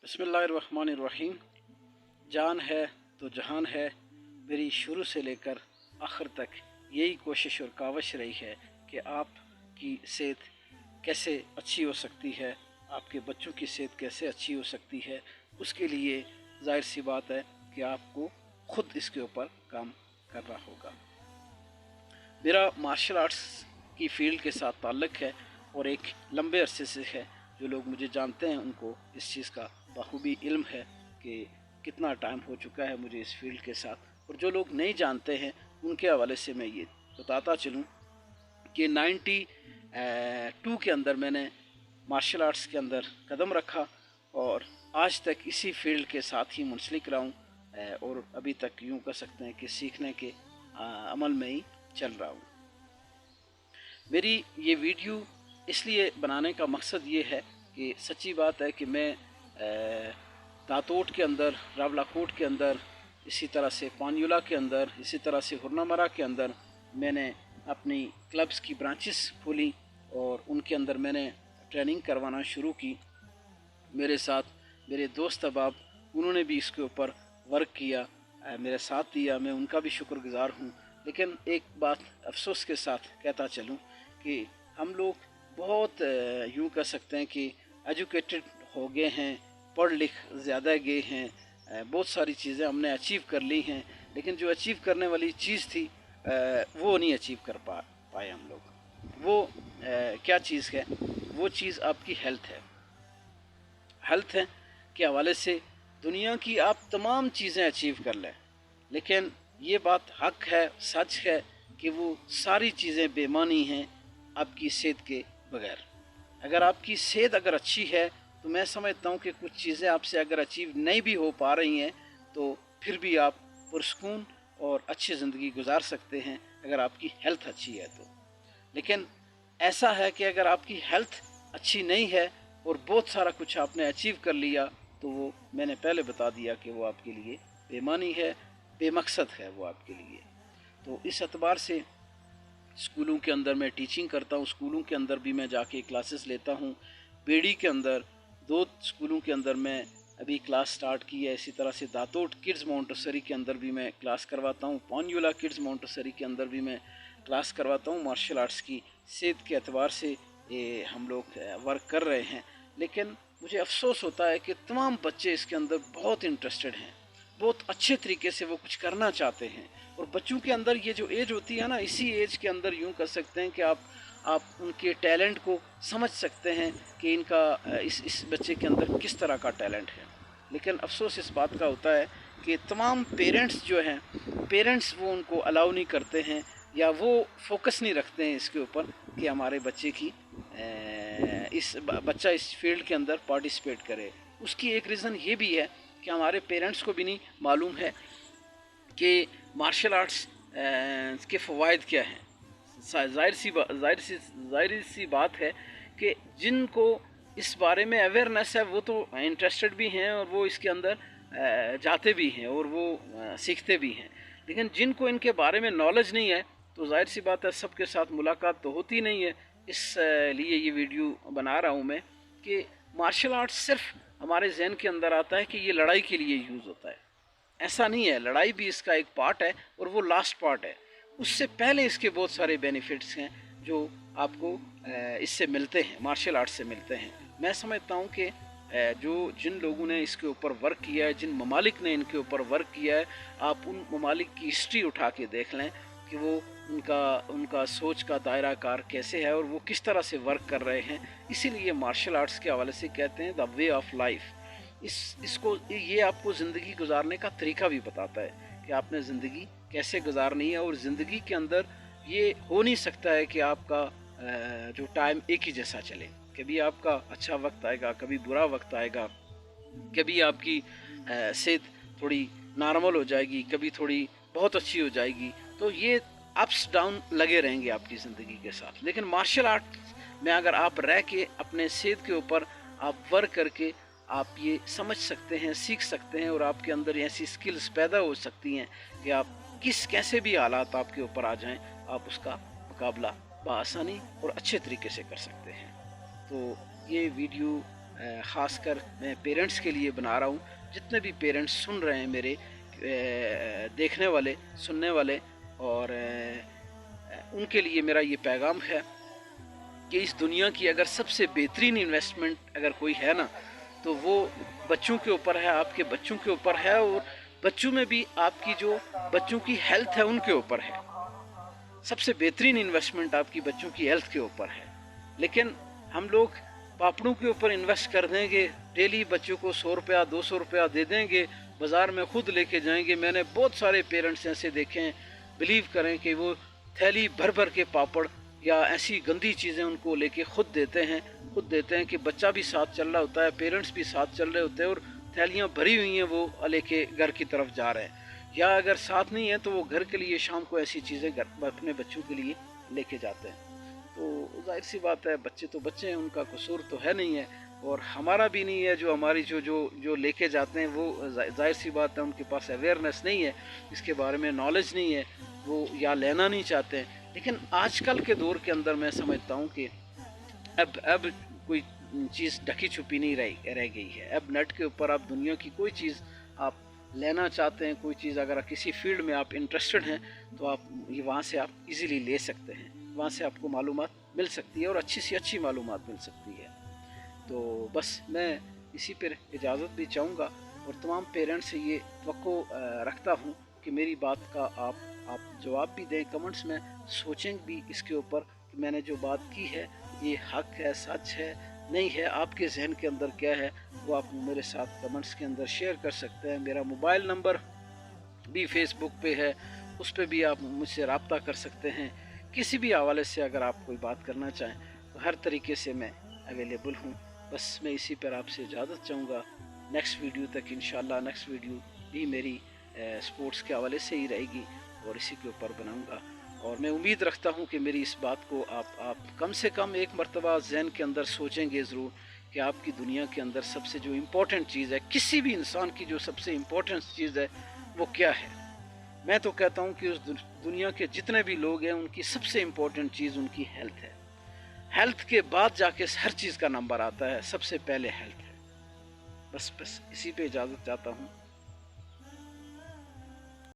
बिस्मिल्लाहिर्रहमानिर्रहीम। जान है तो जहान है, मेरी शुरू से लेकर आखिर तक यही कोशिश और काविश रही है कि आपकी सेहत कैसे अच्छी हो सकती है, आपके बच्चों की सेहत कैसे अच्छी हो सकती है। उसके लिए जाहिर सी बात है कि आपको खुद इसके ऊपर काम करना होगा। मेरा मार्शल आर्ट्स की फील्ड के साथ ताल्लुक़ है और एक लंबे अरसे से है। जो लोग मुझे जानते हैं उनको इस चीज़ का बखूबी इल्म है कि कितना टाइम हो चुका है मुझे इस फील्ड के साथ, और जो लोग नहीं जानते हैं उनके हवाले से मैं ये बताता चलूँ कि 92 के अंदर मैंने मार्शल आर्ट्स के अंदर कदम रखा और आज तक इसी फील्ड के साथ ही मुंसलिक रहा हूँ और अभी तक यूँ कह सकते हैं कि सीखने के अमल में ही चल रहा हूँ। मेरी ये वीडियो इसलिए बनाने का मकसद ये है कि सच्ची बात है कि मैं दातोट के अंदर, रावलाकोट के अंदर, इसी तरह से पानयुला के अंदर, इसी तरह से हुरनामरा के अंदर मैंने अपनी क्लब्स की ब्रांचेस खोली और उनके अंदर मैंने ट्रेनिंग करवाना शुरू की। मेरे साथ मेरे दोस्त अहबाब उन्होंने भी इसके यूपर वर्क किया, मेरे साथ दिया, मैं उनका भी शुक्रगुज़ार हूँ। लेकिन एक बात अफसोस के साथ कहता चलूँ कि हम लोग बहुत यूँ कह सकते हैं कि एजुकेटेड हो गए हैं, पढ़ लिख ज़्यादा गए हैं, बहुत सारी चीज़ें हमने अचीव कर ली हैं, लेकिन जो अचीव करने वाली चीज़ थी वो नहीं अचीव कर पाए हम लोग। वो क्या चीज़ है? वो चीज़ आपकी हेल्थ है। हेल्थ है के हवाले से दुनिया की आप तमाम चीज़ें अचीव कर लें, लेकिन ये बात हक है, सच है कि वो सारी चीज़ें बेमानी हैं आपकी सेहत के बगैर। अगर आपकी सेहत अगर अच्छी है तो मैं समझता हूँ कि कुछ चीज़ें आपसे अगर अचीव नहीं भी हो पा रही हैं तो फिर भी आप पुरसकून और अच्छी ज़िंदगी गुजार सकते हैं अगर आपकी हेल्थ अच्छी है तो। लेकिन ऐसा है कि अगर आपकी हेल्थ अच्छी नहीं है और बहुत सारा कुछ आपने अचीव कर लिया तो वो मैंने पहले बता दिया कि वो आपके लिए बेमानी है, बेमकसद है वो आपके लिए। तो इस एतबार से स्कूलों के अंदर मैं टीचिंग करता हूँ, स्कूलों के अंदर भी मैं जाके क्लासेस लेता हूँ। बेड़ी के अंदर 2 स्कूलों के अंदर मैं अभी क्लास स्टार्ट की है। इसी तरह से दातोट किड्स मोंटेसरी के अंदर भी मैं क्लास करवाता हूँ। पानयुला किड्स मोंटेसरी के अंदर भी मैं क्लास करवाता हूँ। मार्शल आर्ट्स की सेहत के एतबार से हम लोग वर्क कर रहे हैं। लेकिन मुझे अफसोस होता है कि तमाम बच्चे इसके अंदर बहुत इंटरेस्टेड हैं, बहुत अच्छे तरीके से वो कुछ करना चाहते हैं। और बच्चों के अंदर ये जो एज होती है ना, इसी एज के अंदर यूँ कर सकते हैं कि आप उनके टैलेंट को समझ सकते हैं कि इनका इस बच्चे के अंदर किस तरह का टैलेंट है। लेकिन अफसोस इस बात का होता है कि तमाम पेरेंट्स जो हैं, पेरेंट्स वो उनको अलाउ नहीं करते हैं या वो फोकस नहीं रखते हैं इसके ऊपर कि हमारे बच्चे की बच्चा इस फील्ड के अंदर पार्टिसिपेट करे। उसकी एक रीज़न ये भी है कि हमारे पेरेंट्स को भी नहीं मालूम है कि मार्शल आर्ट्स के फ़वाइद क्या हैं। जाहिर सी बात है कि जिनको इस बारे में अवेयरनेस है वो तो इंटरेस्टेड भी हैं और वो इसके अंदर जाते भी हैं और वो सीखते भी हैं। लेकिन जिनको इनके बारे में नॉलेज नहीं है तो जाहिर सी बात है सबके साथ मुलाकात तो होती नहीं है। इस लिए ये वीडियो बना रहा हूँ मैं कि मार्शल आर्ट्स सिर्फ हमारे जहन के अंदर आता है कि ये लड़ाई के लिए यूज़ होता है। ऐसा नहीं है, लड़ाई भी इसका एक पार्ट है और वो लास्ट पार्ट है। उससे पहले इसके बहुत सारे बेनिफिट्स हैं जो आपको इससे मिलते हैं, मार्शल आर्ट से मिलते हैं। मैं समझता हूँ कि जिन लोगों ने इसके ऊपर वर्क किया है, जिन ममालिक ने इनके ऊपर वर्क किया है, आप उन ममालिक की हिस्ट्री उठा के देख लें कि वो उनका सोच का दायरा कार कैसे है और वो किस तरह से वर्क कर रहे हैं। इसीलिए मार्शल आर्ट्स के हवाले से कहते हैं द वे ऑफ लाइफ। इसको ये आपको ज़िंदगी गुजारने का तरीका भी बताता है कि आपने ज़िंदगी कैसे गुजारनी है। और ज़िंदगी के अंदर ये हो नहीं सकता है कि आपका जो टाइम एक ही जैसा चले। कभी आपका अच्छा वक्त आएगा, कभी बुरा वक्त आएगा, कभी आपकी सेहत थोड़ी नॉर्मल हो जाएगी, कभी थोड़ी बहुत अच्छी हो जाएगी। तो ये अप्स डाउन लगे रहेंगे आपकी ज़िंदगी के साथ। लेकिन मार्शल आर्ट में अगर आप रह के अपने सेहत के ऊपर आप वर्क करके आप ये समझ सकते हैं, सीख सकते हैं और आपके अंदर ऐसी स्किल्स पैदा हो सकती हैं कि आप कैसे भी हालात आपके ऊपर आ जाएं, आप उसका मुकाबला बआसानी और अच्छे तरीके से कर सकते हैं। तो ये वीडियो ख़ास कर मैं पेरेंट्स के लिए बना रहा हूँ। जितने भी पेरेंट्स सुन रहे हैं मेरे, देखने वाले, सुनने वाले, और उनके लिए मेरा ये पैगाम है कि इस दुनिया की अगर सबसे बेहतरीन इन्वेस्टमेंट अगर कोई है ना, तो वो बच्चों के ऊपर है, आपके बच्चों के ऊपर है, और बच्चों में भी आपकी जो बच्चों की हेल्थ है उनके ऊपर है। सबसे बेहतरीन इन्वेस्टमेंट आपकी बच्चों की हेल्थ के ऊपर है। लेकिन हम लोग पापड़ों के ऊपर इन्वेस्ट कर देंगे, डेली बच्चों को 100 रुपया 200 रुपया दे देंगे, बाज़ार में खुद लेके जाएंगे। मैंने बहुत सारे पेरेंट्स ऐसे देखे हैं, बिलीव करें कि वो थैली भर भर के पापड़ या ऐसी गंदी चीज़ें उनको लेके खुद देते हैं कि बच्चा भी साथ चल रहा होता है, पेरेंट्स भी साथ चल रहे होते हैं, और थैलियाँ भरी हुई हैं वो लेके घर की तरफ जा रहे हैं। या अगर साथ नहीं है तो वो घर के लिए शाम को ऐसी चीज़ें अपने बच्चों के लिए लेके जाते हैं। तो जाहिर सी बात है, बच्चे तो बच्चे हैं, उनका कसूर तो है नहीं है, और हमारा भी नहीं है। जो हमारी जो लेके जाते हैं वो जाहिर सी बात है उनके पास अवेयरनेस नहीं है, इसके बारे में नॉलेज नहीं है, वो या लेना नहीं चाहते हैं। लेकिन आजकल के दौर के अंदर मैं समझता हूँ कि अब कोई चीज़ ढकी छुपी नहीं रह गई है। अब नेट के ऊपर आप दुनिया की कोई चीज़ आप लेना चाहते हैं, कोई चीज़ अगर किसी फील्ड में आप इंटरेस्टेड हैं, तो आप ये वहाँ से आप इजीली ले सकते हैं, वहाँ से आपको मालूमात मिल सकती है, और अच्छी सी अच्छी मालूमात मिल सकती है। तो बस मैं इसी पर इजाज़त भी चाहूँगा, और तमाम पेरेंट्स से ये तवक्को रखता हूँ कि मेरी बात का आप जवाब भी दें, कमेंट्स में सोचें भी इसके ऊपर कि मैंने जो बात की है ये हक है, सच है, नहीं है, आपके जहन के अंदर क्या है, वो आप मेरे साथ कमेंट्स के अंदर शेयर कर सकते हैं। मेरा मोबाइल नंबर भी फेसबुक पे है, उस पर भी आप मुझसे रब्ता कर सकते हैं। किसी भी हवाले से अगर आप कोई बात करना चाहें तो हर तरीके से मैं अवेलेबल हूँ। बस मैं इसी पर आपसे इजाज़त चाहूँगा। नेक्स्ट वीडियो तक इंशाल्लाह, नेक्स्ट वीडियो भी मेरी स्पोर्ट्स के हवाले से ही रहेगी, और इसी के ऊपर बनाऊँगा। और मैं उम्मीद रखता हूँ कि मेरी इस बात को आप कम से कम एक मरतबा जहन के अंदर सोचेंगे ज़रूर कि आपकी दुनिया के अंदर सबसे जो इम्पोर्टेंट चीज़ है, किसी भी इंसान की जो सबसे इम्पोर्टेंट चीज़ है वो क्या है। मैं तो कहता हूँ कि उस दुनिया के जितने भी लोग हैं उनकी सबसे इम्पोर्टेंट चीज़ उनकी हेल्थ है। हेल्थ के बाद जाके हर चीज़ का नंबर आता है, सबसे पहले हेल्थ है। बस इसी पे इजाज़त चाहता हूँ।